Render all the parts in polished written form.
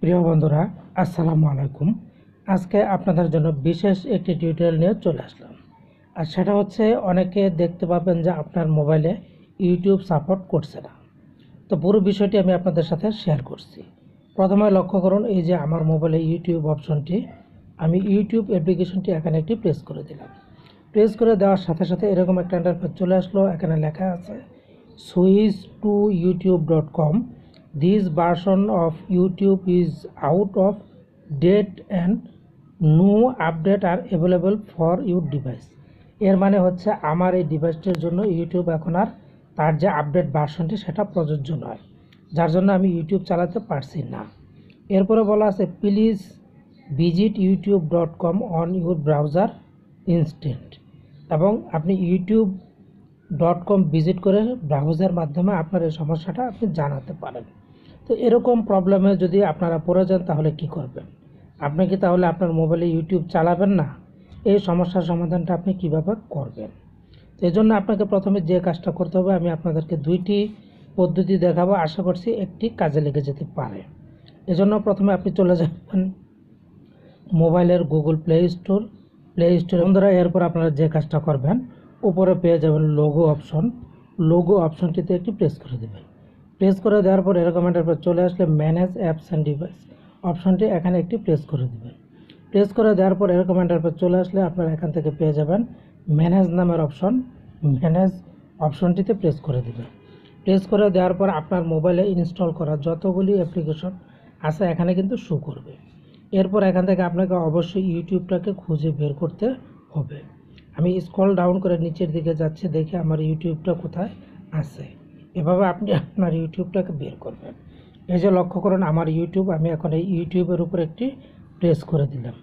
প্রিয় বন্ধুরা, আসসালামু আলাইকুম। আজকে আপনাদের জন্য বিশেষ একটি টিউটোরিয়াল নিয়ে চলে আসলাম। আর সেটা হচ্ছে, অনেকে দেখতে পাবেন যে আপনার মোবাইলে ইউটিউব সাপোর্ট করছে না। তো পুরো বিষয়টি আমি আপনাদের সাথে শেয়ার করছি। প্রথমে লক্ষ্য করুন, এই যে আমার মোবাইলে ইউটিউব অপশনটি, আমি ইউটিউব অ্যাপ্লিকেশনটি এখানে একটি প্রেস করে দিলাম। প্রেস করে দেওয়ার সাথে সাথে এরকম একটা ইন্টারফেস চলে আসলো। এখানে লেখা আছে switchto.youtube.com. This version of YouTube is out of date and no update are available for your device. এর মানে হচ্ছে আমার এই ডিভাইসটির জন্য ইউটিউব এখন আর তার যে আপডেট ভার্সনটি সেটা প্রযোজ্য নয়, যার জন্য আমি ইউটিউব চালাতে পারছি না। এরপরে বলা আছে please visit youtube.com on your browser instant, এবং আপনি youtube.com ভিজিট করে ব্রাউজার মাধ্যমে আপনার এই সমস্যাটা আপনি জানাতে পারেন। তো এরকম প্রবলেমে যদি আপনারা পড়ে যান তাহলে কি করবেন? আপনি কি তাহলে আপনার মোবাইলে ইউটিউব চালাবেন না? এই সমস্যার সমাধানটা আপনি কিভাবে করবেন? তো এই জন্য আপনাকে প্রথমে যে কাজটা করতে হবে, আমি আপনাদেরকে দুইটি পদ্ধতি দেখাবো, আশা করছি একটি কাজে লেগে যেতে পারে। এজন্য প্রথমে আপনি চলে যাবেন মোবাইলের গুগল প্লে স্টোর। বন্ধুরা, এরপর আপনারা যে কাজটা করবেন, উপরে পেয়ে যাবেন লোগো অপশনটিতে একটি প্রেস করে দেবেন। প্রেস করে দেওয়ার পর এরকম ইন্টারফেস চলে আসলে ম্যানেজ অ্যাপস অ্যান্ড ডিভাইস অপশনটি এখানে একটি প্রেস করে দেবেন। প্রেস করে দেওয়ার পর এরকম ইন্টারফেস চলে আসলে আপনারা এখান থেকে পেয়ে যাবেন ম্যানেজ নামের অপশন। ম্যানেজ অপশনটিতে প্রেস করে দেবেন। প্রেস করে দেওয়ার পর আপনার মোবাইলে ইনস্টল করা যতগুলি অ্যাপ্লিকেশন আছে এখানে কিন্তু শো করবে। এরপর এখান থেকে আপনাকে অবশ্যই ইউটিউবটাকে খুঁজে বের করতে হবে। আমি স্ক্রল ডাউন করে নিচের দিকে যাচ্ছি, দেখে আমার ইউটিউবটা কোথায় আছে। এভাবে আপনি আপনার ইউটিউবটাকে বের করবেন। এই যে লক্ষ্য করুন আমার ইউটিউব, আমি এখন এই ইউটিউবের উপর একটি প্রেস করে দিলাম।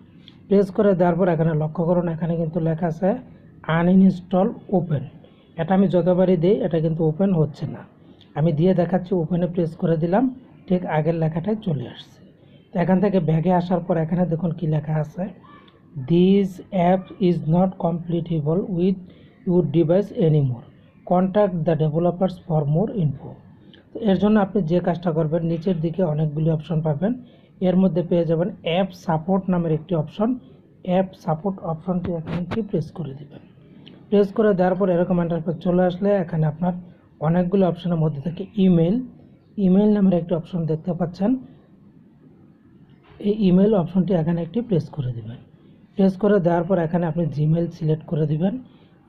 প্রেস করে দেওয়ার পর এখানে লক্ষ্য করুন, এখানে কিন্তু লেখা আছে আনইনস্টল ওপেন। এটা আমি যতবারই দিই এটা কিন্তু ওপেন হচ্ছে না। আমি দিয়ে দেখাচ্ছি, ওপেনে প্রেস করে দিলাম, ঠিক আগের লেখাটাই চলে আসছে। তো এখান থেকে ব্যাগে আসার পর এখানে দেখুন কি লেখা আছে, this app is not compatible with your device anymore, contact the developers for more info. তো এর জন্য আপনি যে কাজটা করবেন, নিচের দিকে অনেকগুলি অপশন পাবেন, এর মধ্যে পেয়ে যাবেন অ্যাপ সাপোর্ট নামের একটি অপশন। অ্যাপ সাপোর্ট অপশনটি এখানে একটি প্রেস করে দেবেন। প্রেস করে দেওয়ার পর এরকম ইন্টারফেস চলে আসলে এখানে আপনার অনেকগুলো অপশনের মধ্যে থেকে ইমেল নামের একটি অপশন দেখতে পাচ্ছেন। এই ইমেল অপশনটি এখানে একটি প্রেস করে দেবেন। প্রেস করে দেওয়ার পর এখানে আপনি জিমেল সিলেক্ট করে দিবেন।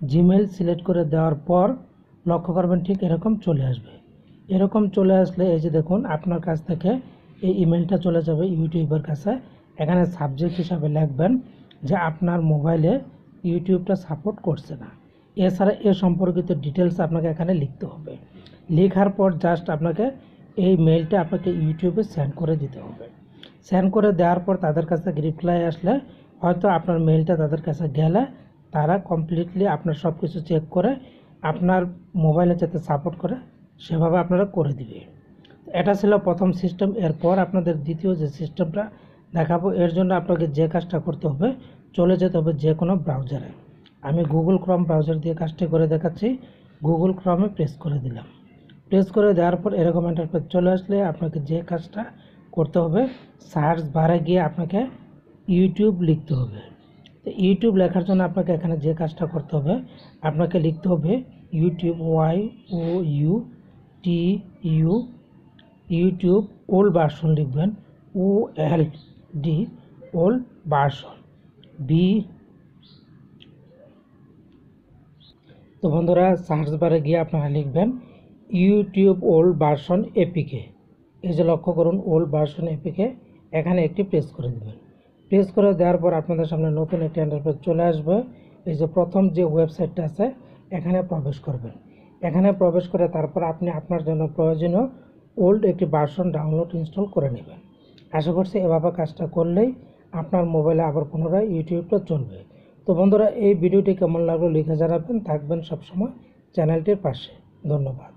জিমেল সিলেক্ট করে দেওয়ার পর লক্ষ্য করবেন ঠিক এরকম চলে আসবে। এরকম চলে আসলে এই যে দেখুন আপনার কাছ থেকে এই ইমেলটা চলে যাবে ইউটিউবের কাছে। এখানে সাবজেক্ট হিসাবে লিখবেন যে আপনার মোবাইলে ইউটিউবটা সাপোর্ট করছে না। এছাড়া এ সম্পর্কিত ডিটেলস আপনাকে এখানে লিখতে হবে। লেখার পর জাস্ট আপনাকে এই মেলটা আপনাকে ইউটিউবে সেন্ড করে দিতে হবে। সেন্ড করে দেওয়ার পর তাদের কাছ থেকে রিপ্লাই আসলে হয়তো আপনার মেলটা তাদের কাছে গেলে তারা কমপ্লিটলি আপনার সব কিছু চেক করে আপনার মোবাইলে যাতে সাপোর্ট করে সেভাবে আপনারা করে দিবে। এটা ছিল প্রথম সিস্টেম। এরপর আপনাদের দ্বিতীয় যে সিস্টেমটা দেখাবো, এর জন্য আপনাকে যে কাজটা করতে হবে, চলে যেতে হবে যে কোনো ব্রাউজারে। আমি গুগল ক্রোম ব্রাউজার দিয়ে কাজটি করে দেখাচ্ছি। গুগল ক্রোমে প্রেস করে দিলাম। প্রেস করে দেওয়ার পর এরকম ইন্টারফেস চলে আসলে আপনাকে যে কাজটা করতে হবে, সার্চ বারে গিয়ে আপনাকে ইউটিউব লিখতে হবে। তো ইউটিউব লেখার জন্য আপনাকে এখানে যে কাজটা করতে হবে, আপনাকে লিখতে হবে YouTube, YOUTU, YouTube old version লিখবেন, OLD ওল্ড ভার্সন বি। তো বন্ধুরা, সার্চ বারে গিয়ে আপনারা লিখবেন ইউটিউব ওল্ড ভার্সন এপিকে। এই যে লক্ষ্য করুন ওল্ড ভার্সন এপিকে, এখানে একটি প্রেস করে দেবেন। প্রেস করে দেওয়ার পর আপনাদের সামনে নতুন একটি ইন্টারফেস চলে আসবে। এই যে প্রথম যে ওয়েবসাইটটা আছে এখানে প্রবেশ করবেন। এখানে প্রবেশ করে তারপর আপনি আপনার জন্য প্রয়োজনীয় ওল্ড একটি ভার্সন ডাউনলোড ইনস্টল করে নেবেন। আশা করছি এভাবে কাজটা করলেই আপনার মোবাইলে আবার পুনরায় ইউটিউবটা চলবে। তো বন্ধুরা, এই ভিডিওটি কেমন লাগলো লিখে জানাবেন। থাকবেন সবসময় চ্যানেলটির পাশে। ধন্যবাদ।